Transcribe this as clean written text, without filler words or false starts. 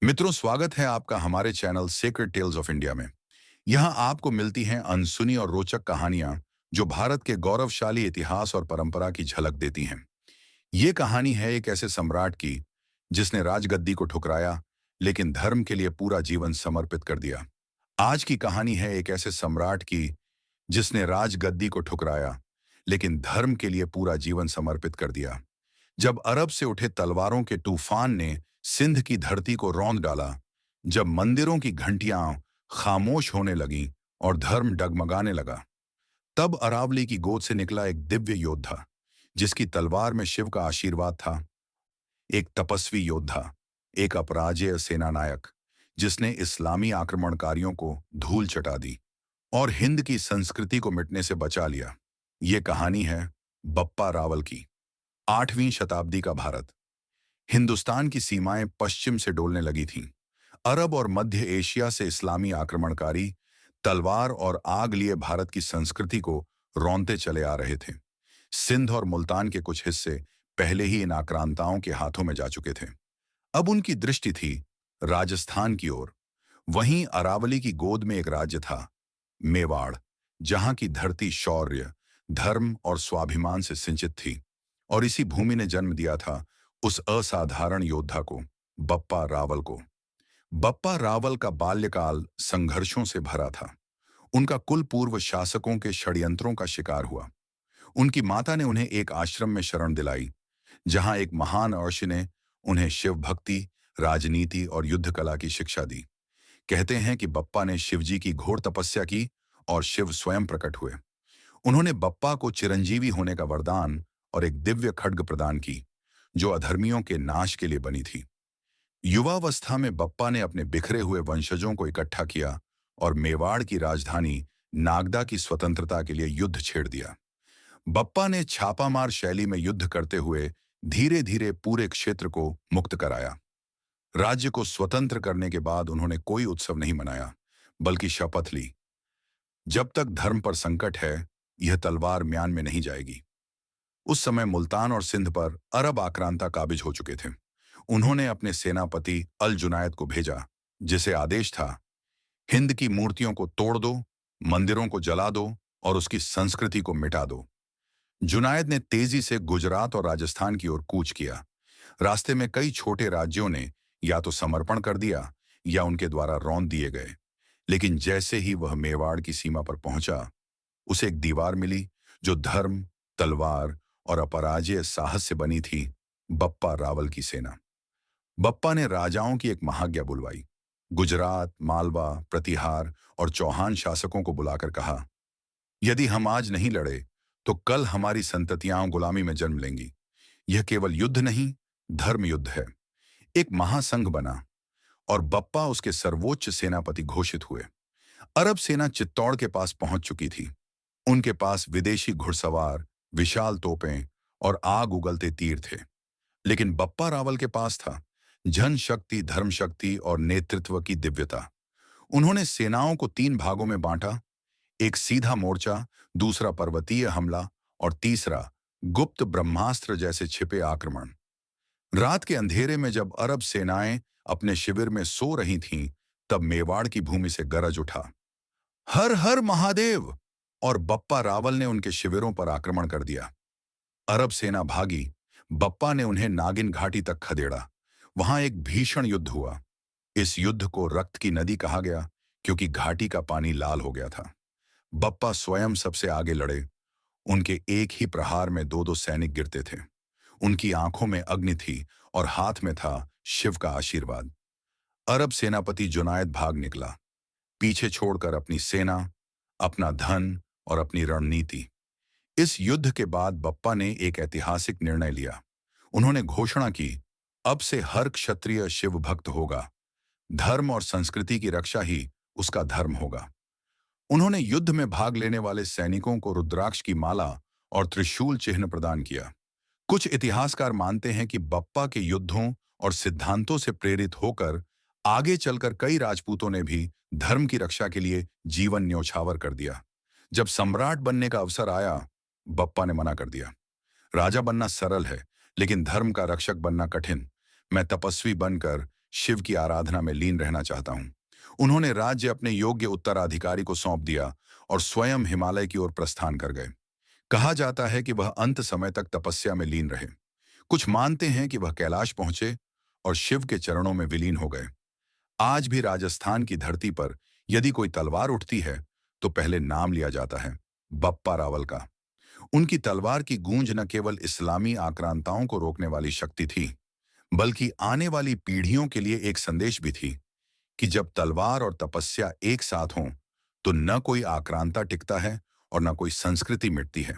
मित्रों, स्वागत है आपका हमारे channel Sacred Tales of India में। यहाँ आपको मिलती हैं अनसुनी और रोचक कहानियां जो भारत के गौरवशाली इतिहास और परंपरा की झलक देती हैं। ये कहानी है एक ऐसे सम्राट की जिसने राजगद्दी को ठुकराया लेकिन धर्म के लिए पूरा जीवन समर्पित कर दिया। आज की कहानी है एक ऐसे सम्राट की जिसने राजगद्दी को ठुकराया लेकिन धर्म के लिए पूरा जीवन समर्पित कर दिया। जब अरब से उठे तलवारों के तूफान ने सिंध की धरती को रौंद डाला, जब मंदिरों की घंटियां खामोश होने लगीं और धर्म डगमगाने लगा, तब अरावली की गोद से निकला एक दिव्य योद्धा जिसकी तलवार में शिव का आशीर्वाद था। एक तपस्वी योद्धा, एक अपराजेय सेनानायक जिसने इस्लामी आक्रमणकारियों को धूल चटा दी और हिंद की संस्कृति को मिटने से बचा लिया। ये कहानी है बप्पा रावल की। 8वीं शताब्दी का भारत। हिंदुस्तान की सीमाएं पश्चिम से डोलने लगी थीं। अरब और मध्य एशिया से इस्लामी आक्रमणकारी तलवार और आग लिए भारत की संस्कृति को रौंदते चले आ रहे थे। सिंध और मुल्तान के कुछ हिस्से पहले ही इन आक्रांताओं के हाथों में जा चुके थे। अब उनकी दृष्टि थी राजस्थान की ओर। वहीं अरावली की गोद में एक राज्य था, मेवाड़, जहां की धरती शौर्य, धर्म और स्वाभिमान से सिंचित थी। और इसी भूमि ने जन्म दिया था उस असाधारण योद्धा को, बप्पा रावल को। बप्पा रावल का बाल्यकाल संघर्षों से भरा था। उनका कुल पूर्व शासकों के षड्यंत्रों का शिकार हुआ। उनकी माता ने उन्हें एक आश्रम में शरण दिलाई, जहां एक महान ऋषि ने उन्हें शिव भक्ति, राजनीति और युद्ध कला की शिक्षा दी। कहते हैं कि बप्पा ने शिवजी की घोर तपस्या की और शिव स्वयं प्रकट हुए। उन्होंने बप्पा को चिरंजीवी होने का वरदान और एक दिव्य खड्ग प्रदान की, जो अधर्मियों के नाश के लिए बनी थी। युवावस्था में बप्पा ने अपने बिखरे हुए वंशजों को इकट्ठा किया और मेवाड़ की राजधानी नागदा की स्वतंत्रता के लिए युद्ध छेड़ दिया। बप्पा ने छापामार शैली में युद्ध करते हुए धीरे धीरे पूरे क्षेत्र को मुक्त कराया। राज्य को स्वतंत्र करने के बाद उन्होंने कोई उत्सव नहीं मनाया, बल्कि शपथ ली, जब तक धर्म पर संकट है, यह तलवार म्यान में नहीं जाएगी। उस समय मुल्तान और सिंध पर अरब आक्रांता काबिज हो चुके थे। उन्होंने अपने सेनापति अल जुनायद को भेजा, जिसे आदेश था, हिंद की मूर्तियों को तोड़ दो, मंदिरों को जला दो और उसकी संस्कृति को मिटा दो। जुनायद ने तेजी से गुजरात और राजस्थान की ओर कूच किया। रास्ते में कई छोटे राज्यों ने या तो समर्पण कर दिया या उनके द्वारा रौंद दिए गए। लेकिन जैसे ही वह मेवाड़ की सीमा पर पहुंचा, उसे एक दीवार मिली जो धर्म, तलवार और अपराजेय साहस से बनी थी, बप्पा रावल की सेना। बप्पा ने राजाओं की एक महाज्ञा बुलवाई। गुजरात, मालवा, प्रतिहार और चौहान शासकों को बुलाकर कहा, यदि हम आज नहीं लड़े तो कल हमारी संततियां गुलामी में जन्म लेंगी। यह केवल युद्ध नहीं, धर्म युद्ध है। एक महासंघ बना और बप्पा उसके सर्वोच्च सेनापति घोषित हुए। अरब सेना चित्तौड़ के पास पहुंच चुकी थी। उनके पास विदेशी घुड़सवार, विशाल तोपें और आग उगलते तीर थे। लेकिन बप्पा रावल के पास था जनशक्ति, धर्मशक्ति और नेतृत्व की दिव्यता। उन्होंने सेनाओं को 3 भागों में बांटा, एक सीधा मोर्चा, दूसरा पर्वतीय हमला और तीसरा गुप्त ब्रह्मास्त्र जैसे छिपे आक्रमण। रात के अंधेरे में जब अरब सेनाएं अपने शिविर में सो रही थीं, तब मेवाड़ की भूमि से गरज उठा, हर हर महादेव, और बप्पा रावल ने उनके शिविरों पर आक्रमण कर दिया। अरब सेना भागी। बप्पा ने उन्हें नागिन घाटी तक खदेड़ा। वहां एक भीषण युद्ध हुआ। इस युद्ध को रक्त की नदी कहा गया, क्योंकि घाटी का पानी लाल हो गया था। बप्पा स्वयं सबसे आगे लड़े। उनके एक ही प्रहार में 2-2 सैनिक गिरते थे। उनकी आंखों में अग्नि थी और हाथ में था शिव का आशीर्वाद। अरब सेनापति जुनायद भाग निकला, पीछे छोड़कर अपनी सेना, अपना धन और अपनी रणनीति। इस युद्ध के बाद बप्पा ने एक ऐतिहासिक निर्णय लिया। उन्होंने घोषणा की, अब से हर क्षत्रिय शिव भक्त होगा। धर्म और संस्कृति की रक्षा ही उसका धर्म होगा। उन्होंने युद्ध में भाग लेने वाले सैनिकों को रुद्राक्ष की माला और त्रिशूल चिन्ह प्रदान किया। कुछ इतिहासकार मानते हैं कि बप्पा के युद्धों और सिद्धांतों से प्रेरित होकर आगे चलकर कई राजपूतों ने भी धर्म की रक्षा के लिए जीवन न्योछावर कर दिया। जब सम्राट बनने का अवसर आया, बप्पा ने मना कर दिया। राजा बनना सरल है, लेकिन धर्म का रक्षक बनना कठिन। मैं तपस्वी बनकर शिव की आराधना में लीन रहना चाहता हूं। उन्होंने राज्य अपने योग्य उत्तराधिकारी को सौंप दिया और स्वयं हिमालय की ओर प्रस्थान कर गए। कहा जाता है कि वह अंत समय तक तपस्या में लीन रहे। कुछ मानते हैं कि वह कैलाश पहुंचे और शिव के चरणों में विलीन हो गए। आज भी राजस्थान की धरती पर यदि कोई तलवार उठती है तो पहले नाम लिया जाता है, बप्पा रावल का। उनकी तलवार की गूंज न केवल इस्लामी आक्रांताओं को रोकने वाली शक्ति थी, बल्कि आने वाली पीढ़ियों के लिए एक संदेश भी थी कि जब तलवार और तपस्या एक साथ हों तो न कोई आक्रांता टिकता है और न कोई संस्कृति मिटती है।